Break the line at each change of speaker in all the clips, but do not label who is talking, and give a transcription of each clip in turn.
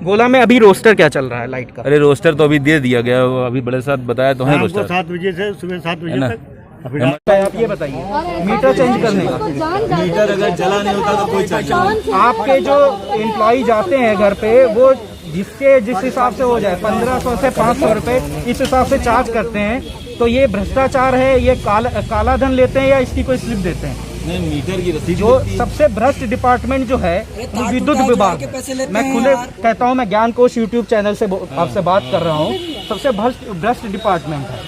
गोला में अभी रोस्टर क्या चल रहा है लाइट का?
अरे रोस्टर तो अभी दे दिया गया, अभी बड़े साथ बताया तो है रोस्टर
7 बजे से सुबह 7 बजे तक।
आप ये बताइए मीटर चेंज करने का
मीटर अगर चला नहीं होता तो कोई चार्ज नहीं।
आपके जो एम्प्लॉय जाते हैं घर पे वो जिस हिसाब से हो जाए 1500 से 500 रुपए इस हिसाब से चार्ज करते हैं, तो ये भ्रष्टाचार है, ये काला धन लेते हैं या इसकी कोई स्लिप देते हैं?
नहीं, मीटर की रसीद
जो सबसे भ्रष्ट डिपार्टमेंट जो है वो विद्युत विभाग। मैं खुले कहता हूँ, मैं ज्ञान कोश यूट्यूब चैनल से आपसे बात कर रहा हूँ, सबसे भ्रष्ट डिपार्टमेंट है।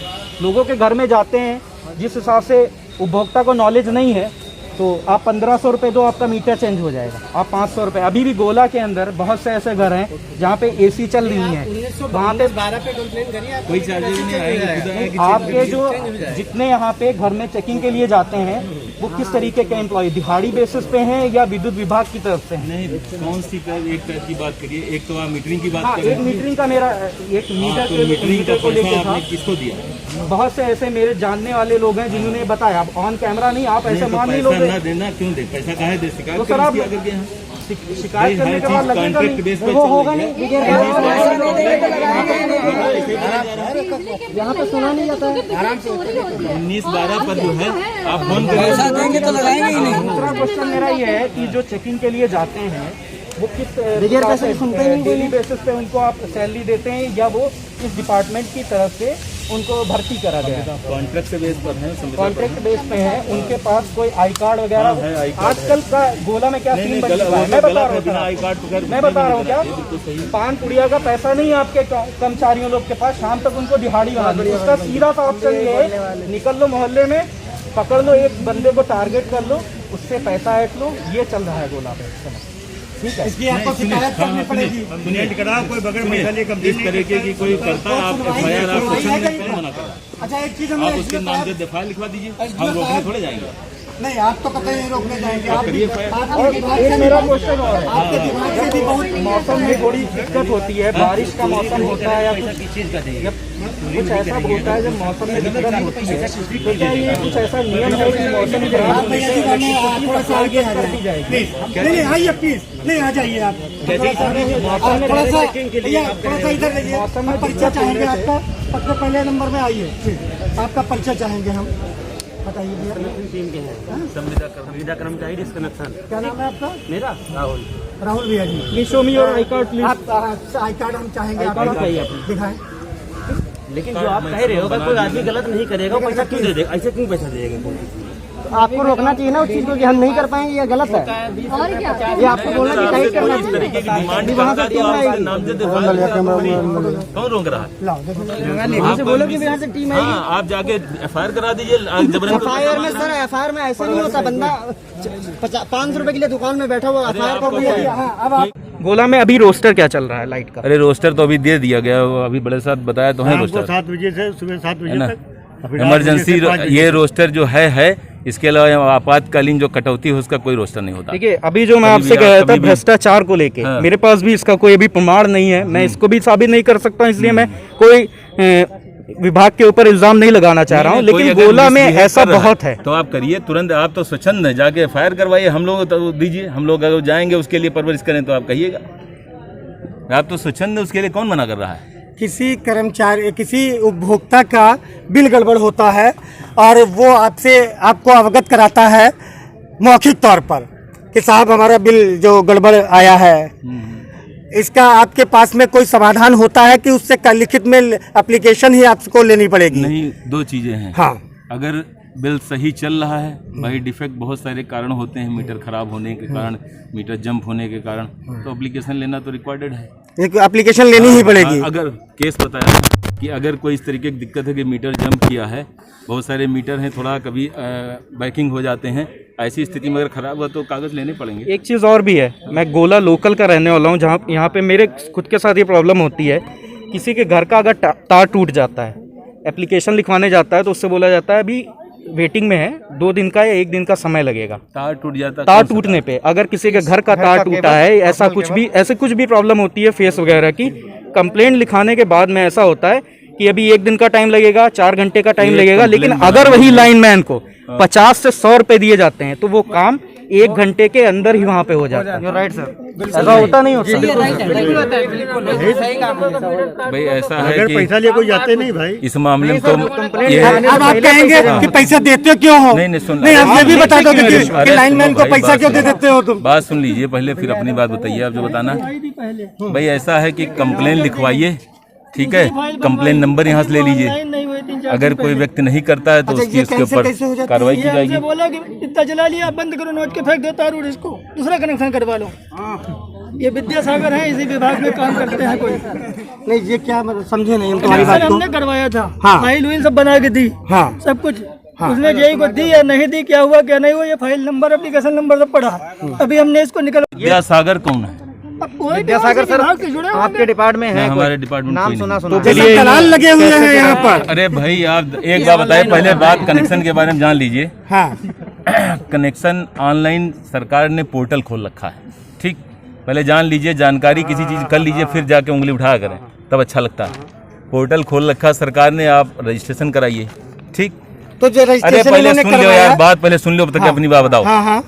लोगों के घर में जाते हैं, जिस हिसाब से उपभोक्ता को नॉलेज नहीं है, तो आप 1500 रुपये दो, आपका मीटर चेंज हो जाएगा। आप 500 रुपये। अभी भी गोला के अंदर बहुत से ऐसे घर हैं जहाँ पे एसी चल रही है, वहाँ पे 12 पे कंप्लेन करिए,
कोई चार्जेस नहीं आएगा।
आपके जो जितने यहाँ पे घर में चेकिंग के लिए जाते हैं वो किस तरीके के एम्प्लॉय, दिहाड़ी बेसिस पे हैं या विद्युत विभाग की तरफ से हैं?
नहीं, कौन सी एक टाइप की बात करिए। एक तो आप मीटरिंग की बात
हाँ,
करें।
एक मीटरिंग का मेरा एक मीटर को लेकर था,
किसको दिया?
बहुत से ऐसे मेरे जानने वाले लोग हैं जिन्होंने बताया। आप ऑन कैमरा नहीं, आप ऐसे मान नहीं लोगे।
देना क्यों दे? पैसा काहे दे? शिकायत
तो सर आप शिकायत करने के बाद लगेगा नहीं, वो होगा नहीं। यहाँ पे सुना नहीं जाता है।
19-12 पर जो है आप फोन करेंगे तो लगाएंगे ही नहीं।
दूसरा क्वेश्चन मेरा ये है कि जो चेकिंग के लिए जाते हैं वो किस पैसे सुनते हैं? डेली बेसिस पे उनको आप सैलरी देते हैं या वो इस डिपार्टमेंट की तरफ से उनको भर्ती करा गया है?
कॉन्ट्रैक्ट बेस पर है,
कॉन्ट्रैक्ट बेस पे है। उनके पास कोई आई कार्ड वगैरह है? आजकल का गोला में क्या सीन बन चुका है, मैं बता रहा हूँ क्या, पान पुड़िया का पैसा नहीं है आपके कर्मचारियों लोग के पास, शाम तक उनको दिहाड़ी बना दो। इसका सीधा सा ऑप्शन ये है, निकल लो मोहल्ले में, पकड़ लो एक बंदे को, टारगेट कर लो, उससे पैसा ऐंठ लो। ये चल रहा है गोला पे। ठीक है,
इसकी आपको शिकायत करनी पड़ेगी। कोई बगैर महिला
इस तरीके की कोई करता है, आप FIR आप कौन मना कर?
अच्छा, एक चीज
आप उसके नाम से FIR लिखवा दीजिए, हम रोकने थोड़े जाएंगे।
नहीं, आप तो कतई नहीं रोकने जाएंगे। आप
एक मेरा क्वेश्चन और है,
आपके दिमाग से भी बहुत
मौसम में थोड़ी दिक्कत होती है, बारिश का मौसम होता है या कुछ चीज का कुछ ऐसा होता है जब मौसम में दिक्कत होती है, तो क्या ये कुछ ऐसा नियम है कि मौसम
थोड़ा सा आगे आ जाएगी? नहीं, आइए प्लीज, नहीं आ जाइए आप थोड़ा सा इधर रहिए। मौसम में परिचय चाहेंगे आपका, सबसे पहले नंबर में आइए, आपका परिचय चाहेंगे हम। बताइए भैया। टीम के हैं संविदा कर्मचारी डिस्कनेक्शन। क्या नाम है आपका? मेरा राहुल भैया ji. Please show me your I card please. आप आई कार्ड हम चाहेंगे, आप दिखाएं।
लेकिन जो आप कह रहे हो, अगर कोई आदमी गलत नहीं करेगा, पैसा क्यों दे देगा? ऐसे क्यों पैसा देगा?
आपको रोकना चाहिए ना उस चीज को कि हम नहीं कर पाएंगे, ये गलत है। और क्या ये आपको बोलना चाहिए, टाइट करना चाहिए।
कौन रोक रहा है?
से बोलो कि यहाँ से टीम आएगी।
आप जाके FIR करा दीजिए।
FIR में सर, FIR में ऐसा नहीं होता, बंदा 500 रुपए के लिए दुकान में बैठा हुआ FIR को। गोला में अभी रोस्टर क्या चल रहा है लाइट का?
अरे रोस्टर तो अभी दे दिया गया, अभी बड़े साथ बताया तो है रोस्टर
7 बजे से सुबह 7 बजे तक।
इमरजेंसी ये रोस्टर जो है, इसके अलावा आपातकालीन जो कटौती है उसका कोई रोस्टर नहीं होता।
देखिए, अभी जो मैं आपसे कह रहा था भ्रष्टाचार को लेके, मेरे पास भी इसका कोई अभी प्रमाण नहीं है, मैं इसको भी साबित नहीं कर सकता, इसलिए मैं कोई विभाग के ऊपर इल्जाम नहीं लगाना चाह रहा हूँ। लेकिन गोला में ऐसा बहुत है
तो आप करिए तुरंत। आप तो स्वच्छंद है, जाके FIR करवाइए, हम लोग तो दीजिए, हम लोग अगर जाएंगे उसके लिए परवरिश करें तो आप कहिएगा। आप तो स्वच्छंद है, उसके लिए कौन मना कर रहा है?
किसी कर्मचारी, किसी उपभोक्ता का बिल गड़बड़ होता है और वो आपको अवगत कराता है मौखिक तौर पर कि साहब हमारा बिल जो गड़बड़ आया है, इसका आपके पास में कोई समाधान होता है कि उससे लिखित में एप्लीकेशन ही आपको लेनी पड़ेगी?
नहीं, दो चीजें हैं।
हाँ,
अगर बिल सही चल रहा है, भाई डिफेक्ट बहुत सारे कारण होते हैं, मीटर खराब होने के कारण, मीटर जंप होने के कारण, तो एप्लीकेशन लेना तो रिक्वायर्ड है,
एक एप्लीकेशन लेनी ही पड़ेगी।
अगर केस बताया कि अगर कोई इस तरीके की दिक्कत है कि मीटर जंप किया है, बहुत सारे मीटर हैं, थोड़ा कभी बैकिंग हो जाते हैं, ऐसी स्थिति में अगर खराब हुआ तो कागज लेने पड़ेंगे।
एक चीज़ और भी है, मैं गोला लोकल का रहने वाला हूँ, जहाँ यहाँ पे मेरे खुद के साथ ये प्रॉब्लम होती है। किसी के घर का अगर तार टूट जाता है, एप्लीकेशन लिखवाने जाता है तो उससे बोला जाता है अभी वेटिंग में है, 2 दिन का या 1 दिन का समय लगेगा।
तार टूट जाता है,
तार टूटने पे अगर किसी के घर का तार टूटा है, ऐसा कुछ भी प्रॉब्लम होती है फेस वगैरह की, कंप्लेंट लिखाने के बाद में ऐसा होता है कि अभी 1 दिन का टाइम लगेगा, 4 घंटे का टाइम लगेगा, लेकिन अगर वही लाइनमैन को 50 से 100 रुपए दिए जाते हैं तो वो काम 1 घंटे के अंदर ही वहाँ पे हो जाता है।
Right sir.
ऐसा होता नहीं होता।
भाई ऐसा है
अगर
कि
पैसा लिए कोई जाते नहीं भाई।
इस मामले में तो ये
अब आप कहेंगे कि पैसा देते क्यों हो?
नहीं सुन,
नहीं, आप ये भी बता दो
अरे
कि लाइनमैन को
भाई,
पैसा
बात
क्यों दे
सुनो।
देते हो तुम?
बात सुन लीजिए पहले, फिर अपनी बात बताइए, आप जो बताना। भाई ऐसा है कि कंप्लेन लिखवाइए, ठीक है, कंप्लेन नंबर यहाँ से ले लीजिए। अगर कोई व्यक्ति नहीं करता है तो उसकी उसके ऊपर कार्रवाई की जाएगी।
बोला कि इतना जला लिया, बंद करो, नोच के फेंक दो तार, और इसको दूसरा कनेक्शन करवा लो। ये विद्यासागर है, इसी विभाग में काम करते हैं कोई।
नहीं, ये क्या मतलब समझे नहीं हम तुम्हारी बात को।
हमने करवाया था,
हाँ।
फाइल वाइल सब बना के दी,
हाँ।
सब कुछ उसने जेई को दी या नहीं दी, क्या हुआ क्या नहीं हुआ, ये फाइल नंबर एप्लीकेशन नंबर सब पड़ा। अभी हमने इसको निकल
विद्यासागर कौन है?
विद्यासागर सर आपके डिपार्टमेंट में है?
हमारे डिपार्टमेंट
नाम
कोई
सुना
नहीं।
सुना।
जैसे दलाल लगे हुए हैं यहाँ पर।
अरे भाई आप एक बात बताइए, पहले बात कनेक्शन के बारे में जान लीजिए।
हाँ,
कनेक्शन ऑनलाइन सरकार ने पोर्टल खोल रखा है, ठीक, पहले जान लीजिए, जानकारी किसी चीज़ कर लीजिए, फिर जाके उंगली उठाया करें, तब अच्छा लगता है। पोर्टल खोल रखा सरकार ने, आप रजिस्ट्रेशन कराइए, ठीक।
तो जो
अरे
रजिस्ट्रेशन
पहले
इन्होंने
सुन लो
करवाया।
यार, बात पहले सुन लो, अब तक अपनी बात बताओ।
हाँ हाँ,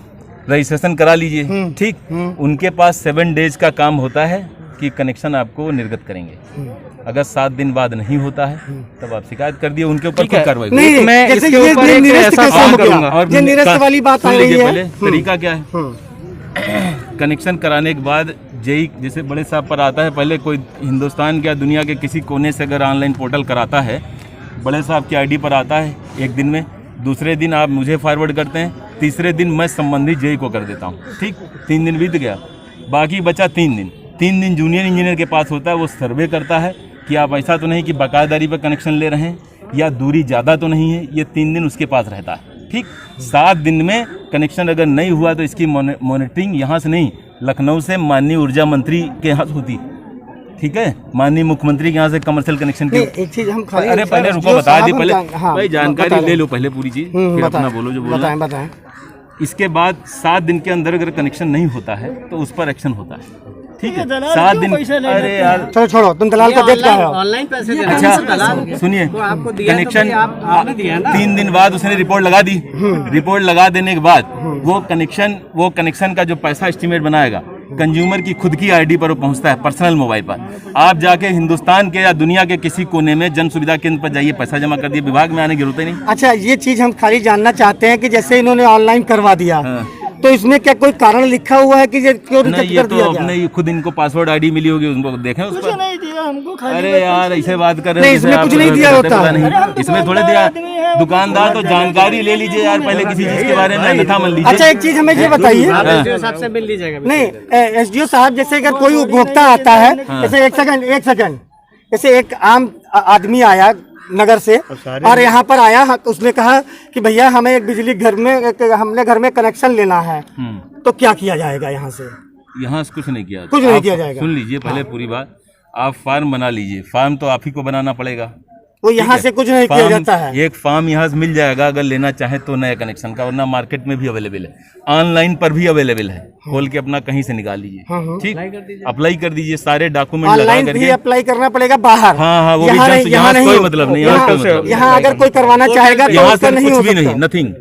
रजिस्ट्रेशन करा लीजिए, ठीक। उनके पास 7 डेज का काम होता है कि कनेक्शन आपको निर्गत करेंगे। अगर 7 दिन बाद नहीं होता है तब आप शिकायत कर दिए, उनके ऊपर खुद कार्रवाई करें।
नहीं,
मैं
जैसे
इसके
ये
ऊपर एक
निरस्त
ऐसा
कैसे
काम
हो गया?
करूंगा।
और
ये निरस्त वाली बात आ
सुन
रही
लीजिए
है।
पहले, तरीका क्या है। कनेक्शन कराने के बाद जेई जैसे बड़े साहब पर आता है, पहले कोई हिंदुस्तान या दुनिया के किसी कोने से अगर ऑनलाइन पोर्टल कराता है, बड़े साहब की आईडी पर आता है एक दिन में, दूसरे दिन आप मुझे फॉरवर्ड करते हैं, तीसरे दिन मैं संबंधित जेई को कर देता हूँ, ठीक। 3 दिन बीत गया, बाकी बचा 3 दिन। 3 दिन जूनियर इंजीनियर के पास होता है, वो सर्वे करता है कि आप ऐसा तो नहीं कि बकायदारी पर कनेक्शन ले रहे हैं या दूरी ज़्यादा तो नहीं है, ये 3 दिन उसके पास रहता है, ठीक। 7 दिन में कनेक्शन अगर नहीं हुआ तो इसकी मॉनिटरिंग यहाँ से नहीं, लखनऊ से माननीय ऊर्जा मंत्री के यहाँ होती, ठीक है, माननीय मुख्यमंत्री के यहाँ से कमर्शियल कनेक्शन की।
एक चीज हम खाली
अरे पहले रुको, बता दी पहले,
हाँ,
भाई जानकारी ले लो पहले पूरी चीज, फिर अपना बोलो जो बोलना।
बताएं।
इसके बाद 7 दिन के अंदर अगर कनेक्शन नहीं होता है तो उस पर एक्शन होता है, ठीक है।
दलाल
7
क्यों
दिन,
पैसे ले
अरे
लेते
यार
चलो छोड़ो, तुम दलाल का देख क्या है?
ऑनलाइन पैसे दे
अच्छा सुनिए, कनेक्शन
आपने दिया ना।
3 दिन बाद उसने रिपोर्ट लगा दी, रिपोर्ट लगा देने के बाद वो कनेक्शन का जो पैसा एस्टिमेट बनाएगा, कंज्यूमर की खुद की आईडी पर वो पहुंचता है, पर्सनल मोबाइल पर। आप जाके हिंदुस्तान के या दुनिया के किसी कोने में जन सुविधा केंद्र पर जाइए, पैसा जमा कर दिए, विभाग में आने की जरूरत ही नहीं।
अच्छा, ये चीज हम खाली जानना चाहते हैं कि जैसे इन्होंने ऑनलाइन करवा दिया,
हाँ।
तो इसमें क्या कोई कारण लिखा हुआ है कि ये क्यों
नहीं,
रिजेक्ट
ये
कर
तो
दिया
अपने
गया?
ही खुद इनको पासवर्ड आईडी मिली होगी, उनको देखें उस
कुछ
पर।
नहीं दिया हमको, खाली
अरे यार ऐसे बात कर रहे
नहीं,
हो जैसे
इसमें
आप
कुछ नहीं दिया
पता
होता।
नहीं।
अरे हम
इसमें थोड़े
दुकानदार
दिया,
आदमी हैं, वो
दुकानदार तो जानकारी ले लीजिए यार पहले किसी चीज के बारे में, अन्यथा मान लीजिए।
अच्छा, एक चीज हमें ये बताइए।
साहब से मिल लीजिएगा।
नहीं, एसडीओ साहब, जैसे अगर कोई उपभोक्ता आता है, जैसे एक सेकंड, जैसे एक आम आदमी आया नगर से और यहाँ पर आया, उसने कहा कि भैया हमें एक बिजली हमने घर में कनेक्शन लेना है, तो क्या किया जाएगा यहाँ से?
यहाँ से कुछ नहीं किया,
कुछ नहीं
आप
किया जाएगा।
सुन लीजिए पहले पूरी बात, आप फार्म बना लीजिए, फार्म तो आप ही को बनाना पड़ेगा,
वो यहाँ से कुछ नहीं किया जाता है।
एक फार्म यहाँ से मिल जाएगा अगर लेना चाहे तो नया कनेक्शन का, वरना मार्केट में भी अवेलेबल है, ऑनलाइन पर भी अवेलेबल है, खोल के अपना कहीं से निकाल लीजिए, ठीक, अप्लाई कर दीजिए, सारे डॉक्यूमेंट लगा
ऑनलाइन भी
करके।
अप्लाई करना पड़ेगा बाहर।
हाँ, वो भी यहाँ से कोई मतलब नहीं,
यहाँ अगर कोई करवाना चाहेगा तो
यहाँ
उसका
से
नहीं हो
कुछ भी
सकता।
नहीं, नथिंग।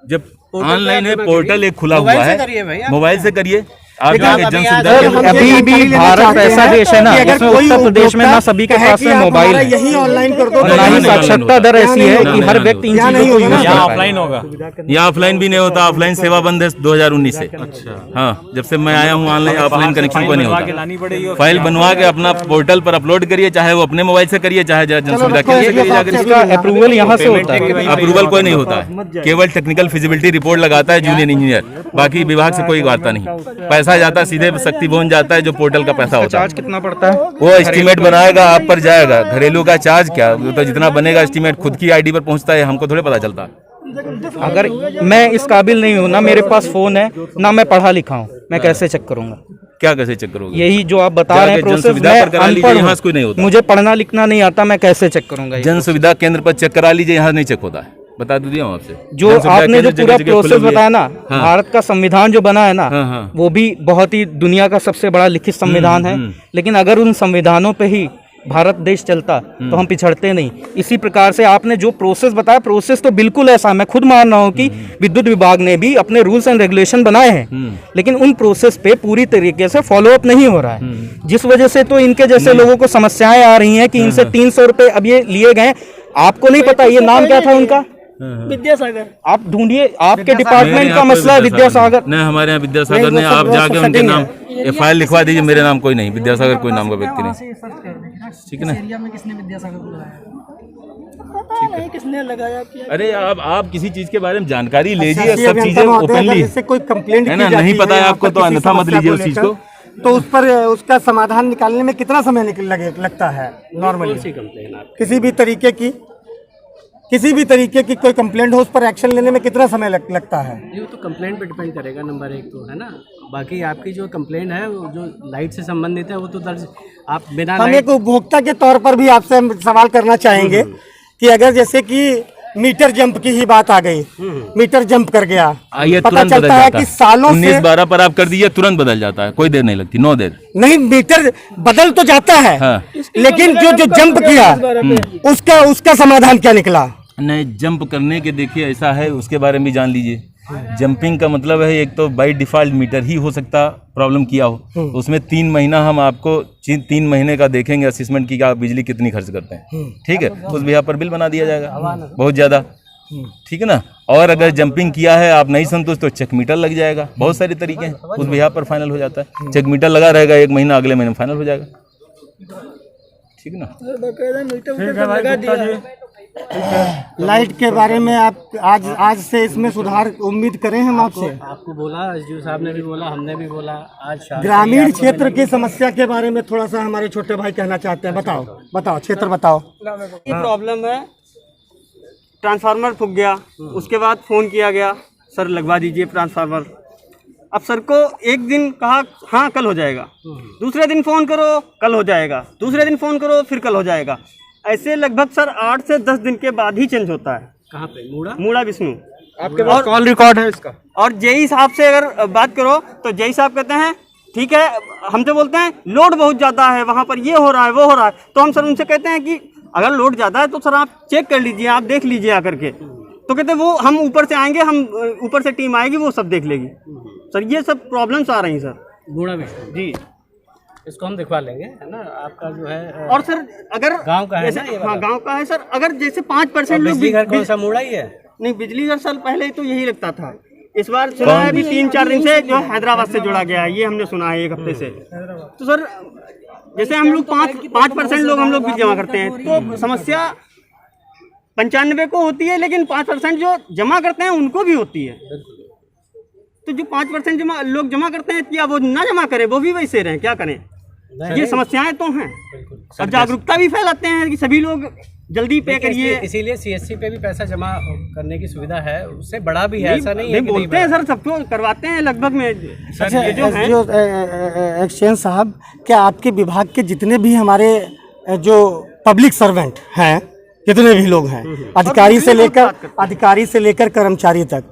जब ऑनलाइन है, पोर्टल एक खुला हुआ है, मोबाइल से करिए। आप जाके जन सुविधा केंद्र-
अभी भी भारत ऐसा देश है ना
कि अगर
जिसमें
कोई
उत्तर प्रदेश में ना
उपभोक्ता
सभी के
कहे
पास
कि
में
आप
मोबाइल
हमारा
है,
यही ऑनलाइन कर दो,
और ना ही साक्षरता दर ऐसी है कि हर व्यक्ति इन
यहाँ
चीजों
नहीं
को
होगा
यूज
ना।
कर
ऑफलाइन होगा।
यहाँ ऑफलाइन भी नहीं होता, ऑफलाइन सेवा बंद है 2019 से। अच्छा, हाँ, जब से मैं आया हूँ ऑनलाइन ऑफलाइन कनेक्शन को नहीं होता। फाइल बनवा के अपना पोर्टल पर अपलोड करिए, चाहे वो अपने मोबाइल से करिए, चाहे जन सुविधा केंद्र से करिए जाकर।
इसका अप्रूवल यहाँ से होता है।
अप्रूवल कोई नहीं होता है, केवल टेक्निकल फिजिबिलिटी रिपोर्ट लगाता है जूनियर इंजीनियर, बाकी विभाग से कोई आता नहीं। पैसा जाता है सीधे शक्ति भवन जाता है, जो पोर्टल का पैसा होता है।
चार्ज कितना पड़ता है?
वो एस्टीमेट बनाएगा, आप पर जाएगा। घरेलू का चार्ज क्या, वो तो जितना बनेगा एस्टीमेट खुद की आईडी पर पहुंचता है, हमको थोड़े पता चलता।
अगर मैं इस काबिल नहीं हूँ ना, मेरे पास फोन है ना, मैं पढ़ा लिखा हूँ, मैं कैसे चेक करूंगा?
क्या कैसे चेक करोगे?
यही जो आप बता रहे हैं
जाके जन
प्रोसेस,
सुविधा
मैं
पर करा लीजिए,
अनपढ़
यहाँ
हूँ,
से कोई नहीं होता।
मुझे पढ़ना लिखना नहीं आता, मैं कैसे चेक करूंगा?
जन सुविधा केंद्र पर चेक करा लीजिए, यहाँ नहीं चेक होता है, बता दीजिए हम आपसे।
जो
जन सुविधा
आपने जो
केंद्र
पूरा
जगह जगह खुले
प्रोसेस
हुए हैं।
बताया ना,
हाँ।
भारत का संविधान जो बना है ना,
हाँ, हाँ।
वो भी बहुत ही दुनिया का सबसे बड़ा लिखित संविधान है, लेकिन अगर उन संविधानों पे ही भारत देश चलता तो हम पिछड़ते नहीं। इसी प्रकार से आपने जो प्रोसेस बताया, प्रोसेस तो बिल्कुल ऐसा, मैं खुद मान रहा हूँ कि विद्युत विभाग ने भी अपने रूल्स एंड रेगुलेशन बनाए हैं, लेकिन उन प्रोसेस पे पूरी तरीके से फॉलो अप नहीं हो रहा है, जिस वजह से तो इनके जैसे लोगों को समस्याएं आ रही हैं कि इनसे 300 रुपए अब ये लिए गए। आपको नहीं पता ये नाम क्या था उनका?
विद्यासागर।
आप ढूंढिए, आपके डिपार्टमेंट का मसला है विद्यासागर।
नहीं, हमारे यहाँ विद्यासागर ने, आप जाके उनके नाम FIR लिखवा दीजिए, मेरे नाम कोई नहीं, विद्यासागर कोई नाम का व्यक्ति नहीं, ठीक है ना?
नहीं किसने लगाया किया?
अरे आप किसी चीज के बारे में जानकारी लीजिए, सब चीजें ओपनली
इससे कोई कंप्लेंट
है ना, नहीं पता है आपको तो अन्यथा मत लीजिए उस चीज को।
तो उस पर उसका समाधान निकालने में कितना समय लगता है नॉर्मली? किसी भी तरीके की कोई कंप्लेंट हो, उस पर एक्शन लेने में कितना समय लगता है?
ये तो कंप्लेंट पे डिपेंड करेगा, नंबर 1 तो है ना। बाकी आपकी जो कंप्लेंट है वो जो लाइट से संबंधित है वो तो दर्ज आप बिना
हम एक उपभोक्ता के तौर पर भी आपसे सवाल करना चाहेंगे कि अगर जैसे कि मीटर जंप की ही बात आ गई, मीटर जंप कर गया,
ये
पता
तुरंत
चलता है कि सालों से
19-12 पर आप कर दीजिए, तुरंत बदल जाता है, कोई देर नहीं लगती, 9 देर
नहीं, मीटर बदल तो जाता है।
हाँ।
लेकिन जो जंप किया उसका समाधान क्या निकला?
नहीं, जंप करने के देखिए ऐसा है, उसके बारे में भी जान लीजिए। जंपिंग का मतलब है एक तो बाय डिफॉल्ट मीटर ही हो सकता प्रॉब्लम किया हो, उसमें 3 महीना हम आपको 3 महीने का देखेंगे असेसमेंट की आप बिजली कितनी खर्च करते हैं, ठीक है, उस बिहार पर बिल बना दिया जाएगा बहुत ज़्यादा, ठीक है ना। और अगर जंपिंग किया है आप नहीं संतुष्ट तो चेक मीटर लग जाएगा, बहुत सारे तरीके हैं, उस बिहार पर फाइनल हो जाता है। चेक मीटर लगा रहेगा 1 महीना, अगले महीने फाइनल हो जाएगा, ठीक है ना।
लगा दिया।
लाइट के बारे में आप आज से इसमें सुधार उम्मीद करें हम आपसे?
आपको बोला, SDO साहब ने भी बोला, हमने भी बोला। आज
ग्रामीण क्षेत्र की समस्या के बारे में थोड़ा सा हमारे छोटे भाई कहना चाहते हैं, बताओ क्षेत्र बताओ।
ये प्रॉब्लम है, ट्रांसफार्मर फूक गया, उसके बाद फ़ोन किया गया, सर लगवा दीजिए ट्रांसफार्मर। अब सर को एक दिन कहा हाँ कल हो जाएगा, दूसरे दिन फ़ोन करो कल हो जाएगा, दूसरे दिन फ़ोन करो फिर कल हो जाएगा, ऐसे लगभग सर 8 से 10 दिन के बाद ही चेंज होता है।
कहाँ पे? मूड़ा
विष्णु।
आपके पास कॉल रिकॉर्ड है इसका?
और जेई साहब से अगर बात करो तो जेई साहब कहते हैं ठीक है, हमसे बोलते हैं लोड बहुत ज़्यादा है वहाँ पर, ये हो रहा है वो हो रहा है, तो हम सर उनसे कहते हैं कि अगर लोड ज़्यादा है तो सर आप चेक कर लीजिए, आप देख लीजिए आकर के, तो कहते हैं वो हम ऊपर से आएंगे, हम ऊपर से टीम आएगी वो सब देख लेगी। सर ये सब प्रॉब्लम्स आ रही हैं सर।
मूड़ा विष्णु
जी,
इसको हम दिखवा लेंगे, है ना। आपका जो है
और सर अगर
गांव का है
जैसे,
ना ये
हाँ गांव का है सर, अगर जैसे 5% लोग
बिजली घर कौन सा मूड़ा ही है?
नहीं, बिजली घर साल पहले तो यही लगता था, इस बार सुना है अभी 3-4 दिन से जो हैदराबाद से जोड़ा गया है, ये हमने सुना है 1 हफ्ते से। तो सर जैसे हम लोग 5% लोग हम लोग भी जमा करते हैं, तो समस्या 95 को होती है, लेकिन 5% जो जमा करते हैं उनको भी होती है। तो जो 5% लोग जमा करते हैं, क्या वो ना जमा करें, वो भी वैसे रहें, क्या करें? ये समस्याएं तो हैं, और जागरूकता भी फैलाते हैं कि सभी लोग जल्दी पे करिए।
इसीलिए CSC पे भी पैसा जमा करने की सुविधा है, उससे बड़ा भी है, ऐसा नहीं है कि
बोलते हैं सर, सबको करवाते हैं लगभग में।
अच्छा, एक्सचेंज साहब, क्या आपके विभाग के जितने भी हमारे जो पब्लिक सर्वेंट हैं, जितने भी लोग हैं, अधिकारी से लेकर कर्मचारी तक,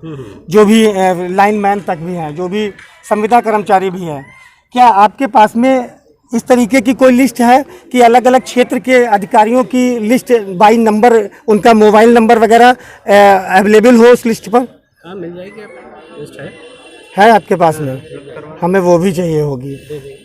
जो भी लाइनमैन तक भी हैं, जो भी संविदा कर्मचारी भी हैं, क्या आपके पास में इस तरीके की कोई लिस्ट है कि अलग अलग क्षेत्र के अधिकारियों की लिस्ट बाई नंबर, उनका मोबाइल नंबर वगैरह अवेलेबल हो उस लिस्ट पर?
हाँ, मिल जाएगी, लिस्ट
है आपके पास में? हमें वो भी चाहिए होगी,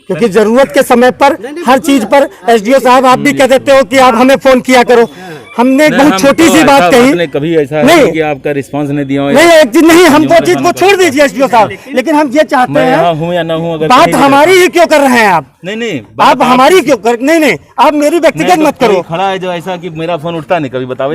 क्योंकि जरूरत के समय पर हर चीज पर SDO साहब आप भी कह देते हो कि आप हमें फोन किया करो। हमने एक बहुत छोटी सी बात कही,
कभी ऐसा है कि आपका रिस्पांस नहीं दिया?
नहीं, एक चीज नहीं, हम वो चीज को छोड़ दीजिए SDO साहब, लेकिन हम ये चाहते हैं,
हूँ या ना हूँ, अगर
बात हमारी ही क्यों कर रहे हैं आप?
नहीं,
आप हमारी क्यों कर, नहीं, आप मेरी व्यक्तिगत मत करो।
खड़ा है जो ऐसा कि मेरा फोन उठता नहीं, कभी बताओ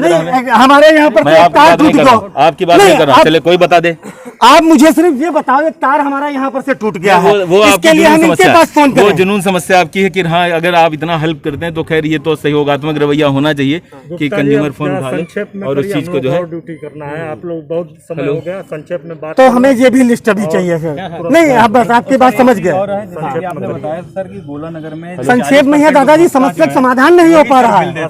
हमारे यहाँ पर तार टूट गया,
आपकी बात नहीं कर रहा, चले कोई बता दे।
आप मुझे सिर्फ ये बताओ, एक तार हमारा यहाँ पर से टूट गया है,
वो
इसके लिए हम इनके पास फोन करें?
वो जुनून समस्या आपकी है कि हाँ, अगर आप इतना हेल्प करते हैं तो खैर ये तो सहयोगात्मक रवैया होना चाहिए कि कंज्यूमर फोन उठा ले और उस चीज को जो है
ड्यूटी करना है। आप लोग बहुत समय हो गया, संक्षेप में बात।
तो हमें ये भी लिस्ट अभी चाहिए फिर। नहीं, आप बस आपकी बात समझ गए।
आपने बताया सर कि गोला नगर में
संक्षेप में है दादाजी, समस्या का समाधान नहीं हो पा रहा है,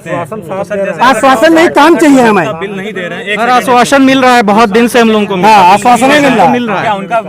आश्वासन नहीं, काम चाहिए हमें।
बिल नहीं दे रहे हैं,
सर आश्वासन मिल रहा है बहुत दिन से हम लोगों को।
हाँ, आश्वासन मिल रहा है।
मिल रहा है।
क्या उनका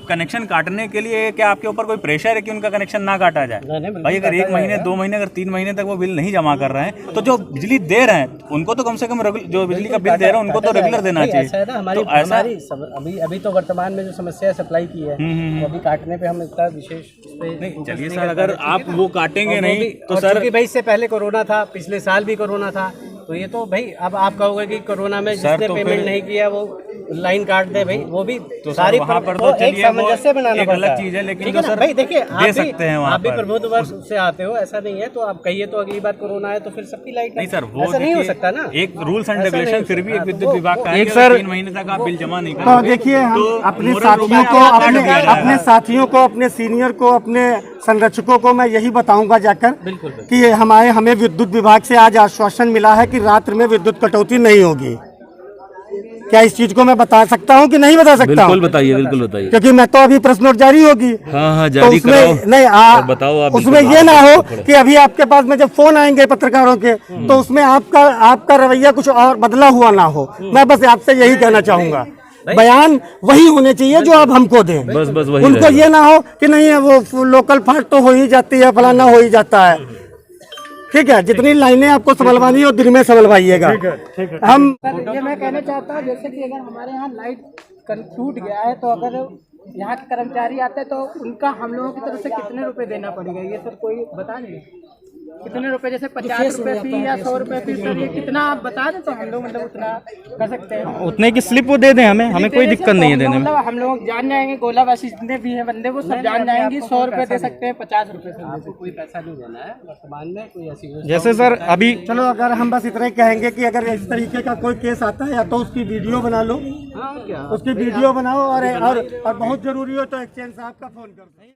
कनेक्शन काटने के लिए क्या आपके ऊपर कोई प्रेशर है कि उनका कनेक्शन ना काटा जाए? भाई अगर 1 महीने 2 महीने अगर 3 महीने तक वो बिल नहीं जमा कर रहे हैं तो जो बिजली दे रहे हैं उनको तो कम से कम जो बिजली का बिल दे रहे हैं उनको तो रेगुलर देना चाहिए।
ऐसा है ना, हमारी अभी तो वर्तमान में जो समस्या सप्लाई की है तो अभी काटने पे हम इतना विशेष
नहीं, चलिए सर, अगर आप वो काटेंगे नहीं तो सर,
क्योंकि भाई इससे पहले कोरोना था, पिछले साल भी कोरोना था, तो ये तो भाई अब आप कहोगे कि कोरोना में जिसने पेमेंट नहीं किया वो लाइन काट दे, भाई वो भी
तो
सारी
वहाँ पर तो
एक
चलिए
सामंजस्य
वो
बनाना
एक
पड़ता
अलग
है।
चीज़ है, लेकिन
ठीक
तो
ना
सर
भाई देखिए
दे सकते हैं वहाँ
आप भी
पर।
प्रबुद्ध वर्ग से आते हो, ऐसा नहीं है, तो आप कहिए तो अगली बार कोरोना है तो फिर सबकी लाइट
नहीं सर, वो
ऐसा नहीं हो
देखिए,
सकता ना,
एक रूल्स एंड
ऐसा नहीं
रेगुलेशन
हो
फिर भी
सकता।
एक विद्युत विभाग का है
एक
कि
सर-
अगर 3 महीने तक आप बिल जमा नहीं
तो
करोगे
देखिए हम
तो
अपने
मोरल
साथियों
रूप
को
से काट दिया जाएगा।
अपने साथियों को, अपने सीनियर को, अपने संरक्षकों को मैं यही बताऊंगा जाकर कि हमें विद्युत विभाग से आज आश्वासन मिला है कि रात्रि में विद्युत कटौती नहीं होगी। क्या इस चीज को मैं बता सकता हूं कि नहीं बता सकता?
बिल्कुल बताइए, बिल्कुल बताइए।
क्योंकि मैं तो अभी प्रश्न नोट जारी होगी।
हाँ,
तो
जारी कराओ।
उसमें नहीं
और बताओ आप,
उसमें
बिल्कुल
ये ना हो
पकड़ो।
कि अभी आपके पास में जब फोन आएंगे पत्रकारों के तो उसमें आपका रवैया कुछ और बदला हुआ ना हो। मैं बस आपसे यही कहना चाहूंगा, बयान वही होने चाहिए जो आप हमको दें।
बस वही
उनको
रहेगा।
ये ना हो कि नहीं है वो लोकल फाट तो हो ही जाती है, फलाना हो ही जाता है। ठीक है, जितनी लाइनें आपको संभलवानी हो दिन में संभलवाइएगा। हम
ये मैं कहना चाहता हूँ, जैसे कि अगर हमारे यहाँ लाइट टूट गया है तो अगर यहाँ के कर्मचारी आते हैं तो उनका हम लोगों की तरफ से कितने रुपए देना पड़ेगा, ये सर कोई बता दें कितने रुपए, जैसे 50 रुपए फी या 100 रुपए फी, सर ये कितना आप बता दें तो हम लोग मतलब उतना कर सकते हैं।
उतने की स्लिप वो दे दें हमें कोई दिक्कत नहीं है देने में।
मतलब हम लोग जान जाएंगे, गोलाबाशी जितने भी हैं बंदे वो सब जान जाएंगे, 100 रुपए दे सकते हैं, 50 रुपए से
आपको कोई पैसा नहीं देना है वर्तमान में, कोई ऐसी योजना
जैसे सर अभी
चलो, अगर हम बस इतना ही कहेंगे कि अगर इस तरीके का कोई केस आता है या तो उसकी वीडियो बना लो,
हाँ क्या
उसकी वीडियो बनाओ और बहुत जरूरी हो तो एक्सचेंज साहब का फोन कर दो।